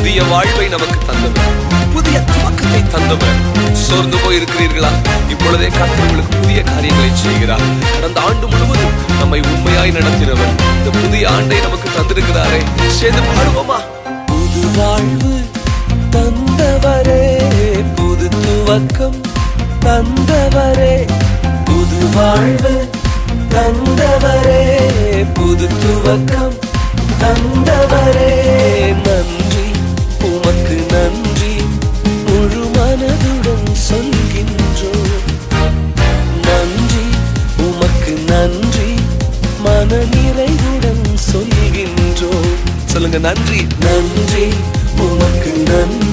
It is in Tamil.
புதிய வாழ்வை நமக்கு தந்தவர், புதிய துவக்கத்தை தந்தவர். சோர்ந்து போயிருக்கிறீர்களா? இப்பொழுதே கர்த்தர் உங்களுக்கு புதிய காரியங்களை செய்கிறார். கடந்த ஆண்டு முழுவதும் நம்மை உண்மையாய் நடத்தினவர் இந்த புதிய ஆண்டை நமக்கு தந்திருக்கிறாரே. சேர்ந்து பாடுவோமா? புது வாழ்வு தந்தவரே, புது துவக்கம் தந்தவரே, புது வாழ்வு தந்தவரே, புது துவக்கம் தந்தவரே. நன்றி, உமக்கு நன்றி, முழு மனதுடன் சொல்கின்றோம். நன்றி, உமக்கு நன்றி, மன நிறைவுடன் சொல்கின்றோம். சொல்லுங்க, நன்றி. நன்றி, உமக்கு நன்றி,